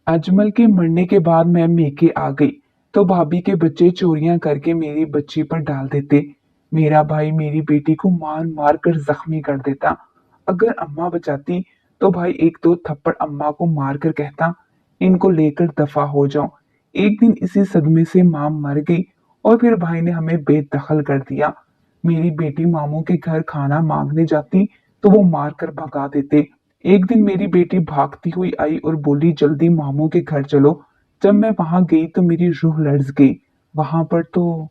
अजमल के मरने के बाद मैं मेके आ गई तो भाभी के बच्चे चोरियां करके मेरी बच्ची पर डाल देते। मेरा भाई मेरी बेटी को मार मार कर जख्मी कर देता। अगर अम्मा बचाती तो भाई एक दो थप्पड़ अम्मा को मार कर कहता, इनको लेकर दफा हो जाओ। एक दिन इसी सदमे से मां मर गई और फिर भाई ने हमें बेदखल कर दिया। मेरी बेटी मामू के घर खाना मांगने जाती तो वो मार कर भगा देते। एक दिन मेरी बेटी भागती हुई आई और बोली, जल्दी मामू के घर चलो। जब मैं वहां गई तो मेरी रूह लर्ज गई। वहां पर तो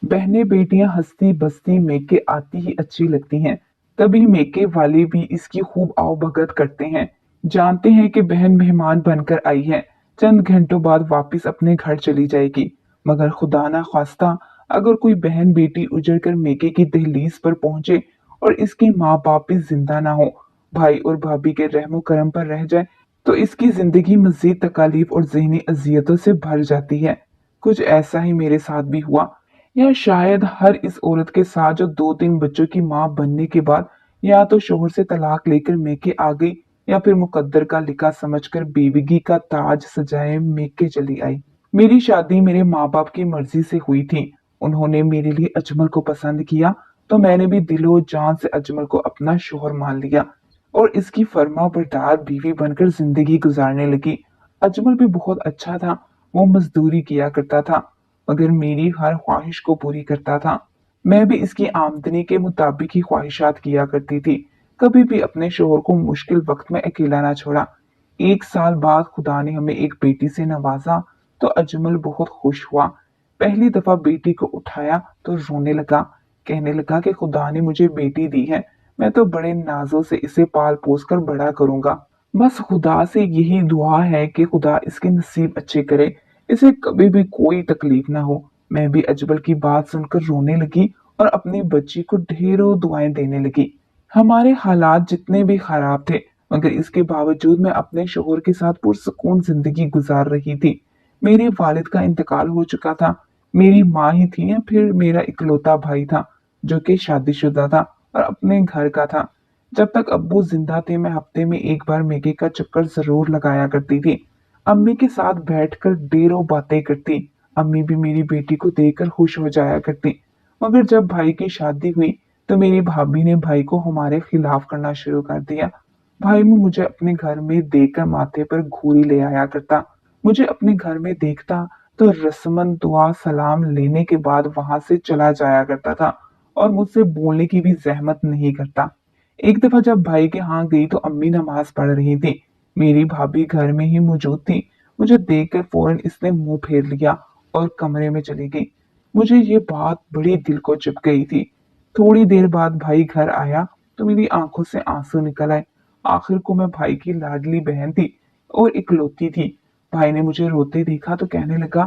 बहनें बेटियां हंसती बसती मेके आती ही अच्छी लगती हैं। तभी मेके वाले भी इसकी खूब आवभगत करते हैं। जानते हैं कि बहन मेहमान बनकर आई है, चंद घंटों बाद वापस अपने घर चली जाएगी। मगर खुदा ना खास्ता अगर कोई बहन बेटी उजड़ कर मेके की दहलीज पर पहुंचे और इसके माँ बाप भी जिंदा ना हो, भाई और भाभी के रहमो करम पर रह जाए, तो इसकी जिंदगी मजीद तकालीफ और जहनी अजियतों से भर जाती है। कुछ ऐसा ही मेरे साथ भी हुआ, या शायद हर इस औरत के साथ जो दो तीन बच्चों की मां बनने के बाद या तो शोहर से तलाक लेकर मेके आ गई या फिर मुकद्दर का लिखा समझकर बीविगी का ताज सजाए मेके चली आई। मेरी शादी मेरे माँ बाप की मर्जी से हुई थी। उन्होंने मेरे लिए अजमल को पसंद किया तो मैंने भी दिलो जान से अजमल को अपना शोहर मान लिया और इसकी फर्मा बरदार बीवी बनकर जिंदगी गुजारने लगी। अजमल भी बहुत अच्छा था। वो मजदूरी किया करता था मगर मेरी हर ख्वाहिश को पूरी करता था। मैं भी इसकी आमदनी के मुताबिक ही ख्वाहिशात किया करती थी। कभी भी अपने शोहर को मुश्किल वक्त में अकेला ना छोड़ा। एक साल बाद खुदा ने हमें एक बेटी से नवाजा तो अजमल बहुत खुश हुआ। पहली दफा बेटी को उठाया तो रोने लगा। कहने लगा कि खुदा ने मुझे बेटी दी है, मैं तो बड़े नाजों से इसे पाल पोस कर बड़ा करूंगा। बस खुदा से यही दुआ है कि खुदा इसके नसीब अच्छे करे, इसे कभी भी कोई तकलीफ ना हो। मैं भी अजमल की बात सुनकर रोने लगी और अपनी बच्ची को ढेरों दुआएं देने लगी। हमारे हालात जितने भी खराब थे मगर इसके बावजूद मैं अपने शोहर के साथ पुरसुकून जिंदगी गुजार रही थी। मेरे वालिद का इंतकाल हो चुका था। मेरी माँ ही थी या फिर मेरा इकलौता भाई था जो कि शादीशुदा था और अपने घर का था। जब तक अब्बू जिंदा थे मैं हफ्ते में एक बार मेके का चक्कर जरूर लगाया करती थी। अम्मी के साथ बैठकर ढेरों बातें करती। अम्मी भी मेरी बेटी को देखकर खुश हो जाया करती। मगर जब भाई की शादी हुई तो मेरी भाभी ने भाई को हमारे खिलाफ करना शुरू कर दिया। भाई भी मुझे अपने घर में देखकर माथे पर घूरी ले आया करता। मुझे अपने घर में देखता तो रस्मन दुआ सलाम लेने के बाद वहां से चला जाया करता था और मुझसे बोलने की भी जहमत नहीं करता। एक दफा जब भाई के यहाँ गई तो अम्मी नमाज पढ़ रही थी। मेरी भाभी घर में ही मौजूद थी। मुझे देखकर फौरन इसने मुंह फेर लिया और कमरे में चली गई। मुझे ये बात बड़ी दिल को चुभ गई थी। थोड़ी देर बाद भाई घर आया तो मेरी आंखों से आंसू निकल आए। आखिर को मैं भाई की लाडली बहन थी और इकलौती थी। भाई ने मुझे रोते देखा तो कहने लगा,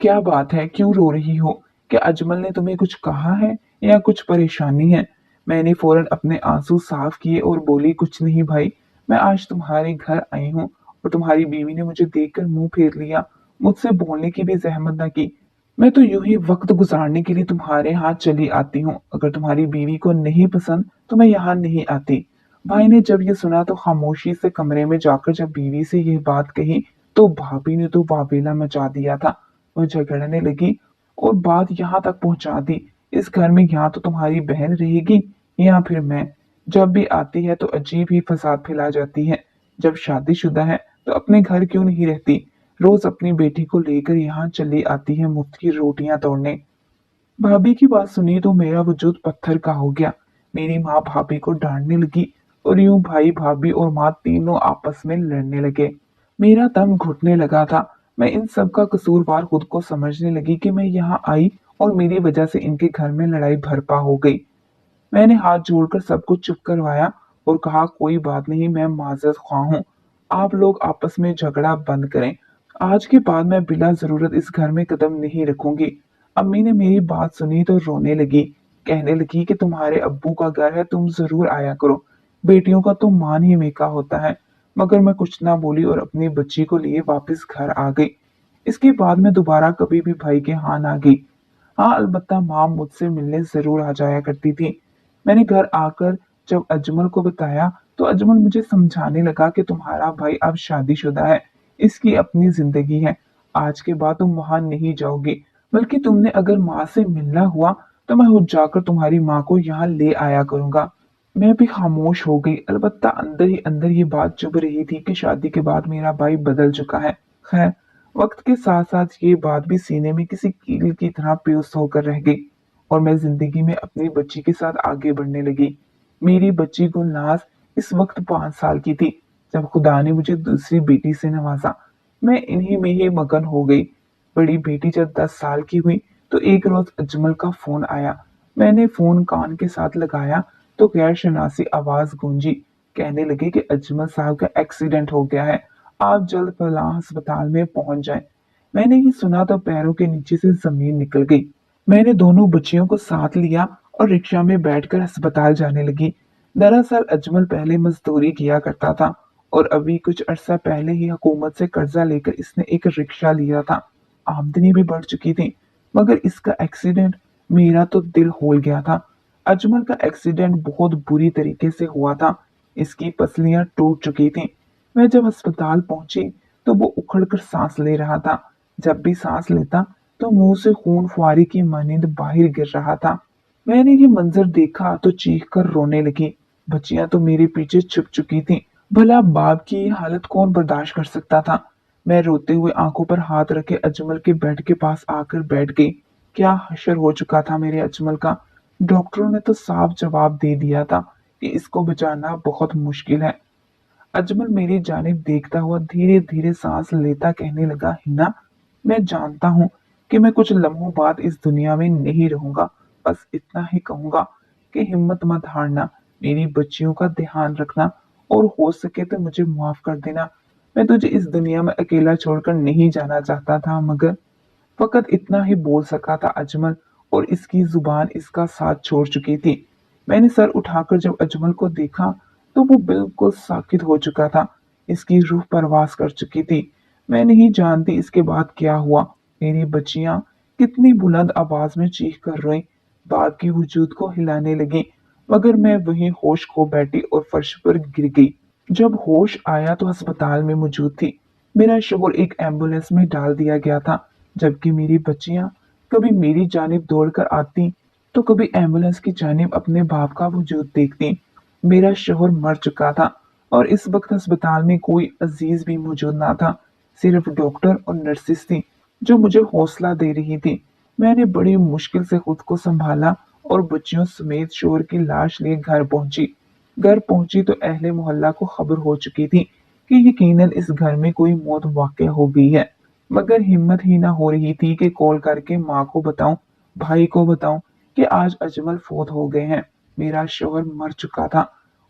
क्या बात है, क्यों रो रही हो? क्या अजमल ने तुम्हें कुछ कहा है या कुछ परेशानी है? मैंने फौरन अपने आंसू साफ किए और बोली, कुछ नहीं भाई, मैं आज तुम्हारे घर आई हूँ और तुम्हारी बीवी ने मुझे देखकर मुंह फेर लिया, मुझसे बोलने की भी जहमत न की। मैं तो यूं ही वक्त गुजारने के लिए तुम्हारे यहाँ चली आती हूँ। अगर तुम्हारी बीवी को नहीं पसंद तो मैं यहाँ नहीं आती। भाई ने जब ये सुना तो खामोशी से कमरे में जाकर जब बीवी से ये बात कही तो भाभी ने तो वावेला मचा दिया था। वो झगड़ने लगी और बात यहाँ तक पहुंचा दी, इस घर में यहाँ तो तुम्हारी बहन रहेगी या फिर मैं। जब भी आती है तो अजीब ही फसाद फैला जाती है। जब शादीशुदा है तो अपने घर क्यों नहीं रहती? रोज अपनी बेटी को लेकर यहाँ चली आती है मुफ्त की रोटियां तोड़ने। भाभी की बात सुनी तो मेरा वजूद पत्थर का हो गया। मेरी माँ भाभी को डांटने लगी और यूं भाई भाभी और माँ तीनों आपस में लड़ने लगे। मेरा दम घुटने लगा था। मैं इन सब का कसूरवार खुद को समझने लगी कि मैं यहाँ आई और मेरी वजह से इनके घर में लड़ाई भरपा हो गई। मैंने हाथ जोड़कर सबको चुप करवाया और कहा, कोई बात नहीं, मैं माजरत ख्वाह हूँ। आप लोग आपस में झगड़ा बंद करें। आज के बाद मैं बिला जरूरत इस घर में कदम नहीं रखूंगी। अम्मी ने मेरी बात सुनी तो रोने लगी। कहने लगी कि तुम्हारे अब्बू का घर है, तुम जरूर आया करो। बेटियों का तो मान ही मेका होता है। मगर मैं कुछ ना बोली और अपनी बच्ची को लिए वापस घर आ गई। इसके बाद मैं दोबारा कभी भी भाई के यहाँ ना गई। हाँ, अलबत्ता माँ मुझसे मिलने जरूर आ जाया करती थी। मैंने घर आकर जब अजमल को बताया तो अजमल मुझे समझाने लगा कि तुम्हारा भाई अब शादीशुदा है, इसकी अपनी जिंदगी है। आज के बाद तुम वहां नहीं जाओगी, बल्कि तुमने अगर माँ से मिलना हुआ तो मैं खुद जाकर तुम्हारी माँ को यहाँ ले आया करूंगा। मैं भी खामोश हो गई, अलबत्ता अंदर ही अंदर ये बात चुभ रही थी कि शादी के बाद मेरा भाई बदल चुका है। खैर, वक्त के साथ साथ ये बात भी सीने में किसी कील की तरह बेहोश होकर रह गई और मैं जिंदगी में अपनी बच्ची के साथ आगे बढ़ने लगी। मेरी बच्ची गुलनाज इस वक्त 5 साल की थी जब खुदा ने मुझे दूसरी बेटी से नवाजा। मैं इन्हीं में ही मगन हो गई। बड़ी बेटी जब 10 साल की हुई तो एक रोज अजमल का फोन आया। मैंने फोन कान के साथ लगाया तो गैर शनासी आवाज गूंजी। कहने लगे कि अजमल साहब का एक्सीडेंट हो गया है, आप जल्द फलां अस्पताल में पहुंच जाएं। मैंने ये सुना तो पैरों के नीचे से जमीन निकल गई। मैंने दोनों बच्चियों को साथ लिया और रिक्शा में बैठकर अस्पताल जाने लगी। दरअसल अजमल पहले मजदूरी किया करता था और अभी कुछ अरसा पहले ही हुकूमत से कर्जा लेकर इसने एक रिक्शा लिया था। आमदनी भी बढ़ चुकी थी, मगर इसका एक्सीडेंट, मेरा तो दिल होल गया था। अजमल का एक्सीडेंट बहुत बुरी तरीके से हुआ था। इसकी पसलियां टूट चुकी थीं। मैं जब अस्पताल पहुंची तो वो उखड़कर सांस ले रहा था। जब भी सांस लेता तो मुंह से खून फुआरी की मानिंद बाहर गिर रहा था। मैंने ये मंजर देखा तो चीख कर रोने लगी। बच्चियां तो मेरे पीछे छुप चुकी थीं। भला बाप की ये हालत कौन बर्दाश्त कर सकता था। मैं रोते हुए आंखों पर हाथ रखे अजमल के बेड के पास आकर बैठ गई। क्या हशर हो चुका था मेरे अजमल का। डॉक्टरों ने तो साफ जवाब दे दिया था कि इसको बचाना बहुत मुश्किल है। अजमल मेरी जानिब देखता हुआ धीरे धीरे सांस लेता कहने लगा, हिना, मैं जानता हूँ कि मैं कुछ लम्हों बाद इस दुनिया में नहीं रहूंगा। बस इतना ही कहूंगा कि हिम्मत मत हारना, मेरी बच्चियों का ध्यान रखना और हो सके तो मुझे माफ कर देना। मैं तुझे इस दुनिया में अकेला छोड़कर नहीं जाना चाहता था, मगर फकत इतना ही बोल सका था अजमल और इसकी जुबान इसका साथ छोड़ चुकी थी। मैंने सर उठाकर जब अजमल को देखा तो वो बिल्कुल साकित हो चुका था। इसकी रूह परवास कर चुकी थी। मैं नहीं जानती इसके बाद क्या हुआ। मेरी बच्चियां कितनी बुलंद आवाज में चीख कर रोईं, बाप की वजूद को हिलाने लगी, मगर मैं वहीं होश खो बैठी और फर्श पर गिर गई। जब होश आया तो अस्पताल में मौजूद थी। मेरा शोहर एक एम्बुलेंस में डाल दिया गया था, जबकि मेरी बच्चियां कभी मेरी जानिब दौड़कर आती तो कभी एम्बुलेंस की जानिब अपने बाप का वजूद देखती। मेरा शोहर मर चुका था और इस वक्त अस्पताल में कोई अजीज भी मौजूद ना था। सिर्फ डॉक्टर और नर्सिस थी जो मुझे हौसला दे रही थी। मैंने बड़ी मुश्किल से खुद को संभाला और बच्चियों समेत शोहर की लाश लिए घर पहुंची। घर पहुंची तो अहले मोहल्ला को खबर हो चुकी थी कि यकीनन इस घर में कोई मौत वाक़ हो गई है। मगर हिम्मत ही ना हो रही थी कि कॉल करके माँ को बताऊं, भाई को बताऊं कि आज अजमल फौत हो गए हैं। मेरा शोहर मर चुका था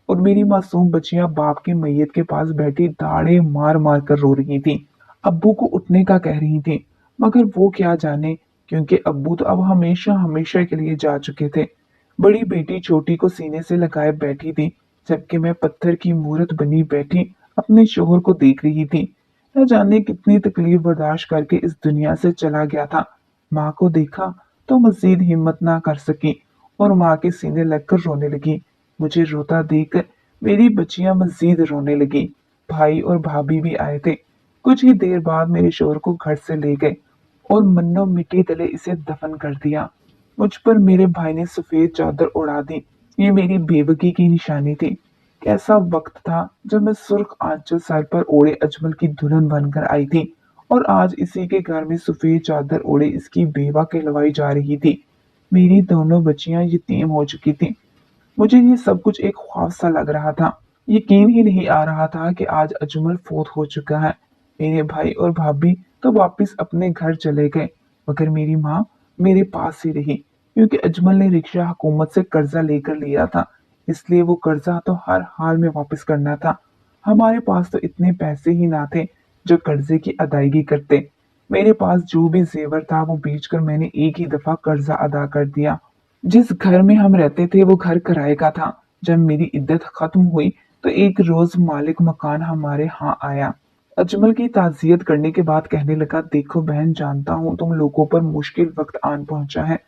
और मेरी मासूम बच्चियां बाप की मैयत के पास बैठी दाड़े मार मार कर रो रही थी। अब्बू को उठने का कह रही थी, मगर वो क्या जाने, क्योंकि अब्बू तो अब हमेशा हमेशा के लिए जा चुके थे। बड़ी बेटी छोटी को सीने से लगाए बैठी थी, जबकि मैं पत्थर की मूरत बनी बैठी अपने शोहर को देख रही थी। न जाने कितनी तकलीफ बर्दाश्त करके इस दुनिया से चला गया था। माँ को देखा तो मजीद हिम्मत ना कर सकी और माँ के सीने लगकर रोने लगी। मुझे रोता देखकर मेरी बच्चियां मजीद रोने लगी। भाई और भाभी भी आए थे। कुछ ही देर बाद मेरे शोहर को घर से ले गए और मन्नो मिट्टी तले इसे दफन कर दिया। मुझ पर मेरे भाई ने सफेद चादर उड़ा दी। ये मेरी बेवकी की निशानी थी। कैसा वक्त था जब मैं सुर्ख आंचल सर पर ओढ़े अजमल की दुल्हन बनकर आई थी और आज इसी के घर में सफेद चादर ओढ़े इसकी बेवा कहलवाई जा रही थी। मेरी दोनों बच्चियां यतीम हो चुकी थी। मुझे ये सब कुछ एक ख्वाब सा लग रहा था। यकीन ही नहीं आ रहा था कि आज अजमल फौत हो चुका है। मेरे भाई और भाभी तो वापस अपने घर चले गए, मगर मेरी माँ मेरे पास ही रही, क्योंकि अजमल ने रिक्शा हुकूमत से कर्जा लेकर लिया था, इसलिए वो कर्जा तो हर हाल में वापस करना था। हमारे पास तो इतने पैसे ही ना थे जो कर्जे की अदायगी करते। मेरे पास जो भी जेवर था वो बेचकर मैंने एक ही दफा कर्जा अदा कर दिया। जिस घर में हम रहते थे वो घर किराए का था। जब मेरी इद्दत खत्म हुई तो एक रोज मालिक मकान हमारे यहाँ आया। अजमल की ताज़ियत करने के बाद कहने लगा, देखो बहन, जानता हूँ तुम लोगों पर मुश्किल वक्त आन पहुंचा है,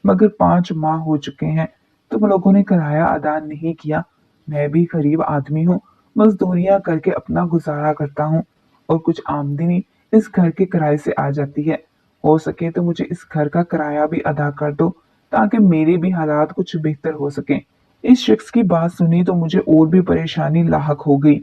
मगर 5 माह हो चुके हैं तुम लोगों ने किराया अदा नहीं किया। मैं भी गरीब आदमी हूँ, मजदूरियां करके अपना गुजारा करता हूँ और कुछ आमदनी इस घर के किराए से आ जाती है। हो सके तो मुझे इस घर का किराया भी अदा कर दो, ताकि मेरे भी हालात कुछ बेहतर हो सके। इस शख्स की बात सुनी तो मुझे और भी परेशानी लाहक हो गई।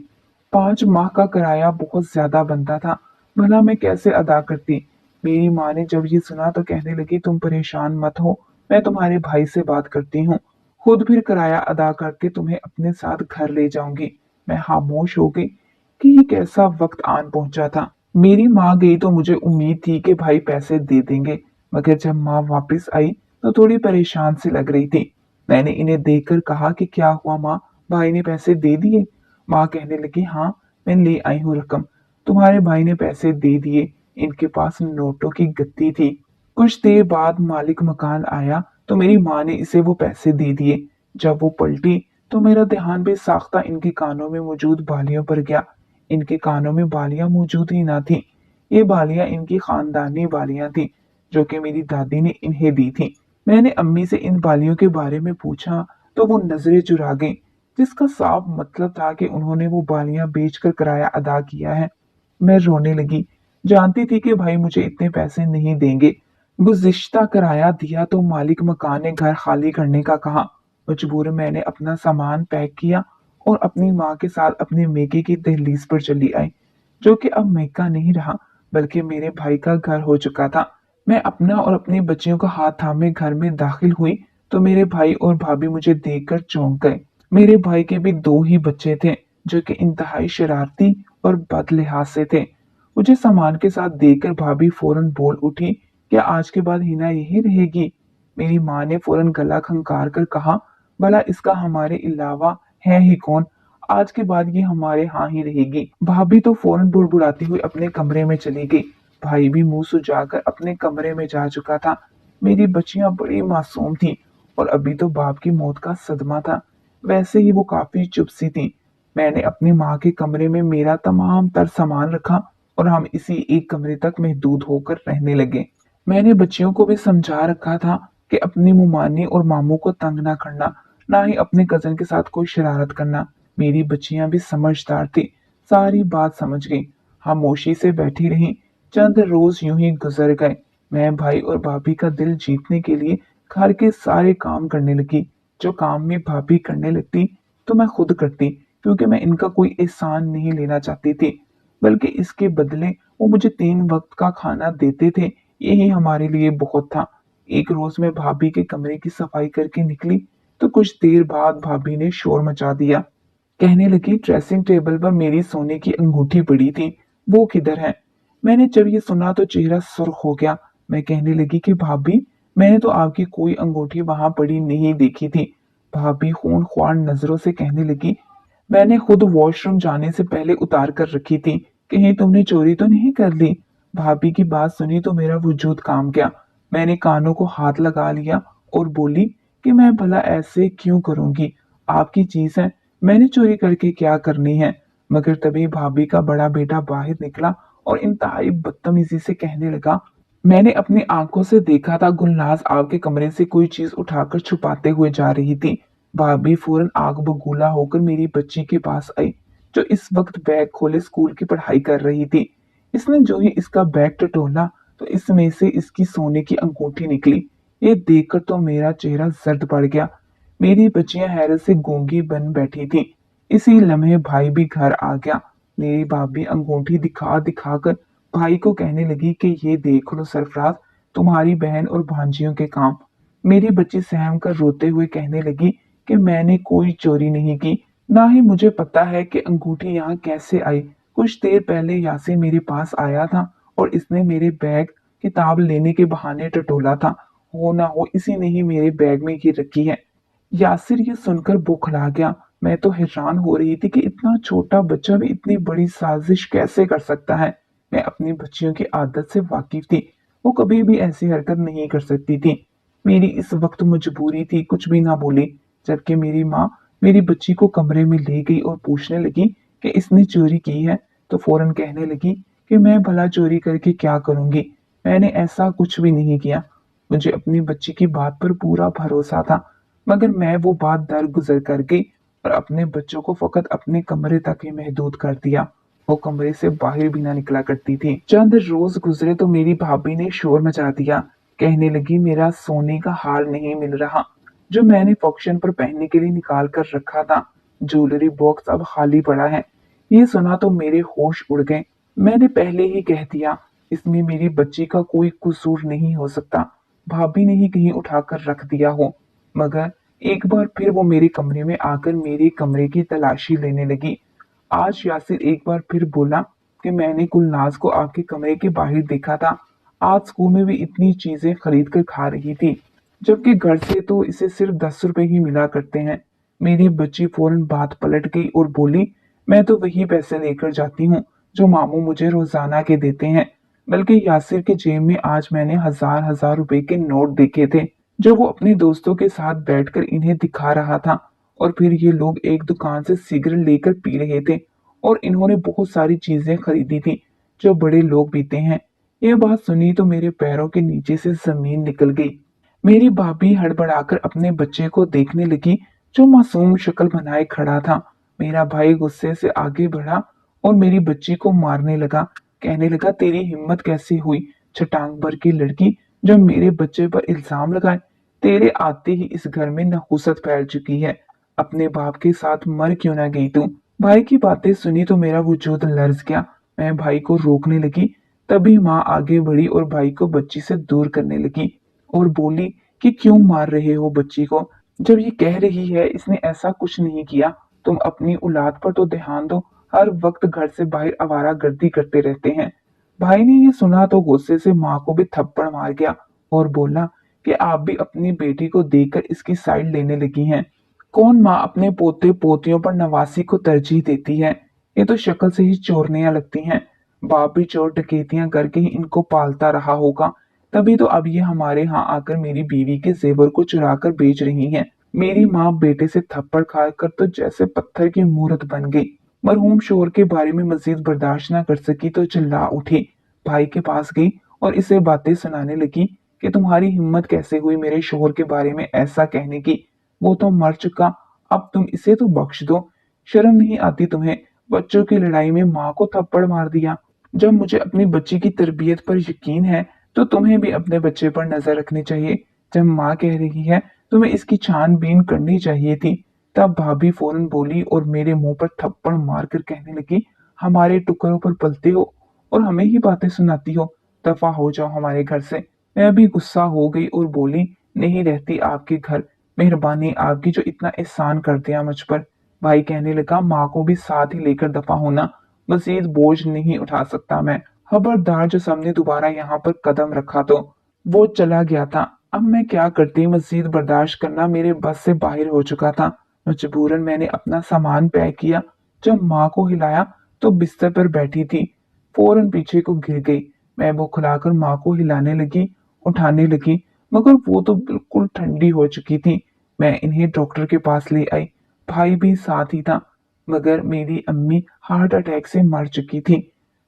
5 माह का किराया बहुत ज्यादा बनता था, भला मैं कैसे अदा करती। मेरी माँ ने जब ये सुना तो कहने लगी, तुम परेशान मत हो, मैं तुम्हारे भाई से बात करती हूँ, खुद फिर किराया अदा करके तुम्हें अपने साथ घर ले जाऊंगी। मैं खामोश हो गई कि ये कैसा वक्त आन पहुंचा था। मेरी माँ गई तो मुझे उम्मीद थी कि भाई पैसे दे देंगे, मगर जब माँ वापस आई तो थोड़ी परेशान सी लग रही थी। मैंने इन्हें देखकर कहा कि क्या हुआ माँ, भाई ने पैसे दे दिए? माँ कहने लगी, हाँ, मैं ले आई हूँ रकम, तुम्हारे भाई ने पैसे दे दिए, इनके पास नोटों की गत्ती थी। कुछ देर बाद मालिक मकान आया तो मेरी माँ ने इसे वो पैसे दे दिए। जब वो पलटी तो मेरा ध्यान भी साख्ता इनके कानों में मौजूद बालियों पर गया। इनके कानों में बालियां मौजूद ही ना थी। ये बालियां इनकी खानदानी बालियां थी, जो कि मेरी दादी ने इन्हें दी थी। मैंने अम्मी से इन बालियों के बारे में पूछा तो वो नजरें चुरा गईं, जिसका साफ मतलब था कि उन्होंने वो बालियां बेचकर किराया अदा किया है। मैं रोने लगी, जानती थी कि भाई मुझे इतने पैसे नहीं देंगे। गुज़िश्ता किराया दिया तो मालिक मकान ने घर खाली करने का कहा। मजबूर मैंने अपना सामान पैक किया और अपनी माँ के साथ अपने मेके की दहलीज पर चली आई, जो कि अब मेका नहीं रहा बल्कि मेरे भाई का घर हो चुका था। मैं अपना और अपनी बच्चियों का हाथ थामे घर में दाखिल हुई तो मेरे भाई और भाभी मुझे देखकर चौंक गए। मेरे भाई के भी 2 ही बच्चे थे, जो कि इंतहाई शरारती और बदलिहाज से थे। मुझे सामान के साथ देखकर भाभी फौरन बोल उठी, क्या आज के बाद हिना यही रहेगी? मेरी माँ ने फौरन गला खंकार कर कहा, भला इसका हमारे अलावा है ही कौन, आज के बाद ये हमारे यहाँ ही रहेगी। भाभी तो फौरन बुड़बुड़ाती हुई अपने कमरे में चली गई। भाई भी मुंह सुजाकर अपने कमरे में जा चुका था। मेरी बच्चियां बड़ी मासूम थी और अभी तो बाप की मौत का सदमा था। वैसे ही वो काफी चुप सी थी। मैंने अपनी माँ के कमरे में मेरा तमाम तर सामान रखा और हम इसी एक कमरे तक महदूद होकर रहने लगे। मैंने बच्चियों को भी समझा रखा था कि अपनी मुमानी और मामू को तंग ना करना, ना ही अपने कजन के साथ कोई शरारत करना। मेरी बच्चियां भी समझदार थी, सारी बात समझ गई, खामोशी से बैठी रहीं। चंद रोज यूं ही गुजर गए। मैं भाई और भाभी का दिल जीतने के लिए घर के सारे काम करने लगी। जो काम में भाभी करने लगती तो मैं खुद करती, क्योंकि मैं इनका कोई एहसान नहीं लेना चाहती थी, बल्कि इसके बदले वो मुझे 3 वक्त का खाना देते थे। यही हमारे लिए बहुत था। एक रोज मैं भाभी के कमरे की सफाई करके निकली तो कुछ देर बाद भाभी ने शोर मचा दिया। कहने लगी, ड्रेसिंग टेबल पर मेरी सोने की अंगूठी पड़ी थी, वो किधर है? मैंने जब ये सुना तो चेहरा सुर्ख हो गया। मैं कहने लगी कि भाभी, मैंने तो आपकी कोई अंगूठी वहां पड़ी नहीं देखी थी। भाभी खून ख्वार नजरों से कहने लगी, मैंने खुद वॉशरूम जाने से पहले उतार कर रखी थी, कहीं तुमने चोरी तो नहीं कर ली? भाभी की बात सुनी तो मेरा वजूद काम गया। मैंने कानों को हाथ लगा लिया और बोली कि मैं भला ऐसे क्यों करूंगी, आपकी चीज है, मैंने चोरी करके क्या करनी है? मगर तभी भाभी का बड़ा बेटा बाहर निकला और इंतहाई बदतमीजी से कहने लगा, मैंने अपनी आंखों से देखा था गुलनाज आपके कमरे से कोई चीज उठाकर छुपाते हुए जा रही थी। भाभी फौरन आग बबूला होकर मेरी बच्ची के पास आई, जो इस वक्त बैग खोले स्कूल की पढ़ाई कर रही थी। इसने जो ही इसका बैग टटोला तो इसमें से इसकी सोने की अंगूठी निकली। ये देखकर तो मेरा चेहरा जर्द पड़ गया। मेरी बच्चियां हैरत से गूंगी बन बैठी थी। इसी लम्हे भाई भी घर आ गया। मेरी भाभी अंगूठी दिखा दिखा कर भाई को कहने लगी कि ये देख लो सरफराज, तुम्हारी बहन और भांजियों के काम। मेरी बच्ची सहम कर रोते हुए कहने लगी कि मैंने कोई चोरी नहीं की, ना ही मुझे पता है कि अंगूठी यहाँ कैसे आई। कुछ देर पहले यासिर मेरे पास आया था और इसने मेरे बैग किताब लेने के बहाने टटोला था। हो ना हो इसी ने ही मेरे बैग में ये रखी है। यासिर ये सुनकर बौखला गया। मैं तो हैरान हो रही थी कि इतना छोटा बच्चा भी इतनी बड़ी साजिश कैसे कर सकता है। मैं अपनी बच्चियों की आदत से वाकिफ थी, वो कभी भी ऐसी हरकत नहीं कर सकती थी। मेरी इस वक्त मजबूरी थी कुछ भी ना बोली, जबकि मेरी माँ मेरी बच्ची को कमरे में ले गई और पूछने लगी कि इसने चोरी की है, तो फौरन कहने लगी कि मैं भला चोरी करके क्या करूंगी, मैंने ऐसा कुछ भी नहीं किया। मुझे अपनी बच्ची की बात पर पूरा भरोसा था, मगर मैं वो बात दरगुजर कर गई और अपने बच्चों को फकत अपने कमरे तक ही महदूद कर दिया। वो कमरे से बाहर भी ना निकला करती थी। चंद रोज गुजरे तो मेरी भाभी ने शोर मचा दिया। कहने लगी मेरा सोने का हार नहीं मिल रहा जो मैंने फंक्शन पर पहनने के लिए निकाल कर रखा था। ज्वेलरी बॉक्स अब खाली पड़ा है। ये सुना तो मेरे होश उड़ गए। मैंने पहले ही कह दिया इसमें मेरी बच्ची का कोई कसूर नहीं हो सकता। भाभी ने ही कहीं उठाकर रख दिया हो। मगर एक बार फिर वो मेरे कमरे में आकर मेरे कमरे की तलाशी लेने लगी। आज यासिर एक बार फिर बोला कि मैंने गुलनाज को आपके कमरे के बाहर देखा था। आज स्कूल में भी इतनी चीजें खरीद कर खा रही थी जबकि घर से तो इसे सिर्फ 10 रुपए ही मिला करते हैं। मेरी बच्ची फौरन बात पलट गई और बोली मैं तो वही पैसे लेकर जाती हूँ जो मामू मुझे रोजाना के देते हैं। बल्कि यासिर के जेब में आज मैंने हजार हजार रुपए के नोट देखे थे जो वो अपने दोस्तों के साथ बैठकर इन्हें दिखा रहा था। और फिर ये लोग एक दुकान से सिगरेट लेकर पी रहे थे और इन्होंने बहुत सारी चीजें खरीदी थी जो बड़े लोग पीते हैं। ये बात सुनी तो मेरे पैरों के नीचे से जमीन निकल गई। मेरी भाभी हड़बड़ाकर अपने बच्चे को देखने लगी जो मासूम शक्ल बनाए खड़ा था। मेरा भाई गुस्से से आगे बढ़ा और मेरी बच्ची को मारने लगा। कहने लगा तेरी हिम्मत कैसे हुई छटांग भर की लड़की जो मेरे बच्चे पर इल्जाम लगाए। तेरे आते ही इस घर में नहुसत फैल चुकी है। अपने बाप के साथ मर क्यों ना गई तू। भाई की बातें सुनी तो मेरा वजूद लर्ज गया। मैं भाई को रोकने लगी। तभी माँ आगे बढ़ी और भाई को बच्ची से दूर करने लगी और बोली कि क्यों मार रहे हो बच्ची को जब ये कह रही है इसने ऐसा कुछ नहीं किया। तुम अपनी औलाद पर तो ध्यान दो। हर वक्त घर से बाहर आवारागर्दी करते रहते हैं। भाई ने ये सुना तो गुस्से से माँ को भी थप्पड़ मार गया और बोला कि आप भी अपनी बेटी को देखकर इसकी साइड लेने लगी हैं। कौन माँ अपने पोते पोतियों पर नवासी को तरजीह देती है। ये तो शक्ल से ही चोरनियां लगती हैं। बाप भी चोर डकैतियां करके ही इनको पालता रहा होगा। तभी तो अब ये हमारे यहाँ आकर मेरी बीवी के जेवर को चुरा कर बेच रही हैं। मेरी माँ बेटे से थप्पड़ खाकर तो जैसे पत्थर की मूरत बन गई। मरहूम शोर के बारे में मजीद बर्दाश्त न कर सकी तो चिल्ला उठी। भाई के पास गई और इसे बातें सुनाने लगी कि तुम्हारी हिम्मत कैसे हुई मेरे शोहर के बारे में ऐसा कहने की। वो तो मर चुका। अब तुम इसे तो बख्श दो। शर्म नहीं आती तुम्हें। बच्चों की लड़ाई में माँ को थप्पड़ मार दिया। जब मुझे अपनी बच्ची की तरबियत पर यकीन है तो तुम्हें भी अपने बच्चे पर नजर रखनी चाहिए। जब माँ कह रही है तुम्हें इसकी छानबीन करनी चाहिए थी। तब भाभी फौरन बोली और मेरे मुंह पर थप्पड़ मारकर कहने लगी हमारे टुकड़ों पर पलते हो और हमें ही बातें सुनाती हो। दफा हो जाओ हमारे घर से। मैं अभी गुस्सा हो गई और बोली नहीं रहती आपके घर। मेहरबानी आपकी जो इतना एहसान कर दिया मुझ पर। भाई कहने लगा माँ को भी साथ ही लेकर दफा होना। मजीद बोझ नहीं उठा सकता मैं। खबरदार जो सामने दोबारा यहाँ पर कदम रखा तो। वो चला गया था। अब मैं क्या करती। मजीद बर्दाश्त करना मेरे बस से बाहर हो चुका था। मजबूरन मैंने अपना सामान पैक किया। जब माँ को हिलाया तो बिस्तर पर बैठी थी। फौरन पीछे को गिर गई। मैं वो खुलाकर माँ को हिलाने लगी उठाने लगी मगर वो तो बिल्कुल ठंडी हो चुकी थी। मैं इन्हें डॉक्टर के पास ले आई। भाई भी साथ ही था मगर मेरी अम्मी हार्ट अटैक से मर चुकी थी।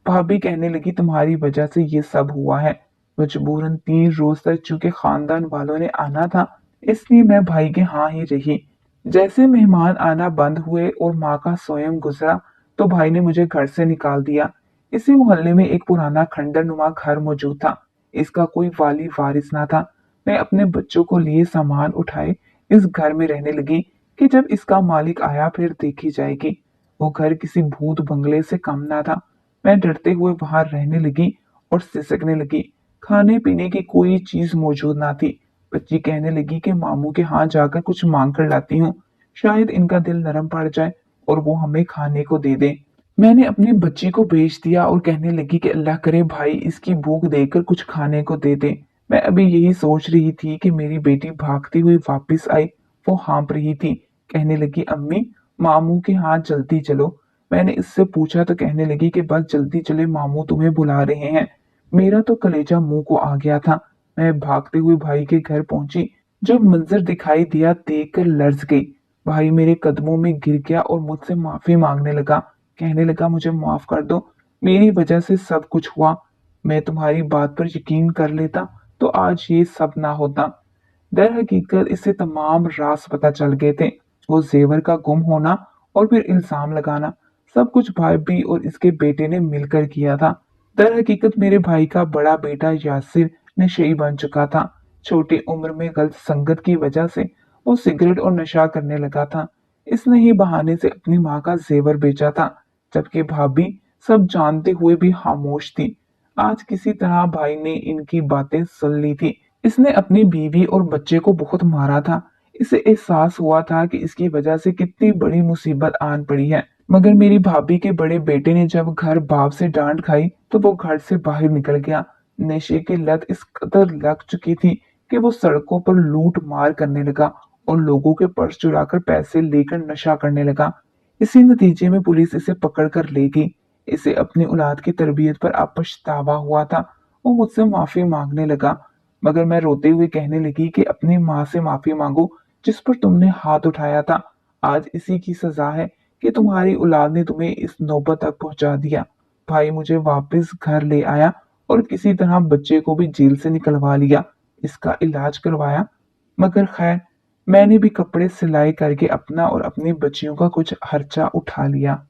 भाभी कहने लगी तुम्हारी वजह से ये सब हुआ है। मजबूरन 3 रोज तक चूंकि खानदान वालों ने आना था इसलिए मैं भाई के हाँ ही रही। जैसे मेहमान आना बंद हुए और माँ का स्वयं गुजरा तो भाई ने मुझे घर से निकाल दिया। इसी मोहल्ले में एक पुराना खंडर नुमा घर मौजूद था। इसका कोई वाली वारिस ना था। मैं अपने बच्चों को लिए सामान उठाए इस घर में रहने लगी कि जब इसका मालिक आया फिर देखी जाएगी। वो घर किसी भूत बंगले से कम ना था। मैं डरते हुए वहां रहने लगी और सिसकने लगी। खाने पीने की कोई चीज मौजूद ना थी। बच्ची कहने लगी कि मामू के यहाँ जाकर कुछ मांग कर लाती हूँ। शायद इनका दिल नरम पड़ जाए और वो हमें खाने को दे दे। मैंने अपनी बच्ची को बेच दिया और कहने लगी कि अल्लाह करे भाई इसकी भूख देकर कुछ खाने को दे दे। मैं अभी यही सोच रही थी कि मेरी बेटी भागती हुई वापस आई। वो हाँप रही थी। कहने लगी अम्मी मामू के हाथ जल्दी चलो। मैंने इससे पूछा तो कहने लगी कि बस जल्दी चले मामू तुम्हें बुला रहे हैं। मेरा तो कलेजा मुंह को आ गया था। मैं भागते हुए भाई के घर पहुंची। जब मंजर दिखाई दिया देखकर लर्ज गई। भाई मेरे कदमों में गिर गया और मुझसे माफी मांगने लगा। कहने लगा मुझे माफ कर दो। मेरी वजह से सब कुछ हुआ। मैं तुम्हारी बात पर यकीन कर लेता तो आज ये सब ना होता। दर हकीकत इससे तमाम राज पता चल गए थे। वो जेवर का गुम होना और फिर इल्जाम लगाना सब कुछ भाभी और इसके बेटे ने मिलकर किया था। दर हकीकत मेरे भाई का बड़ा बेटा यासिर नशेई बन चुका था। छोटी उम्र में गलत संगत की वजह से वो सिगरेट और नशा करने लगा था। इसने ही बहाने से अपनी माँ का जेवर बेचा था, जबकि भाभी सब जानते हुए भी खामोश थी। आज किसी तरह भाई ने इनकी बातें सुन ली थी। इसने अपनी बीवी और बच्चे को बहुत मारा था। इसे एहसास हुआ था कि इसकी वजह से कितनी बड़ी मुसीबत आन पड़ी है। मगर मेरी भाभी के बड़े बेटे ने जब घर बाप से डांट खाई तो वो घर से बाहर निकल गया। नशे की लत इस कदर लग चुकी थी कि वो सड़कों पर लूट मार करने लगा और लोगों के पर्स चुराकर पैसे लेकर नशा करने लगा। इसी नतीजे में पुलिस इसे पकड़ कर ले गई। इसे अपनी औलाद की तरबियत पर अब पछतावा हुआ था। वो मुझसे माफी मांगने लगा, मगर मैं रोते हुए कहने लगी कि अपनी माँ से माफी मांगो जिस पर तुमने हाथ उठाया था। आज इसी की सजा है कि तुम्हारी औलाद ने तुम्हें इस नौबत तक पहुंचा दिया। भाई मुझे वापस घर ले आया और किसी तरह बच्चे को भी जेल से निकलवा लिया, इसका इलाज करवाया। मगर खैर, मैंने भी कपड़े सिलाई करके अपना और अपनी बच्चियों का कुछ खर्चा उठा लिया।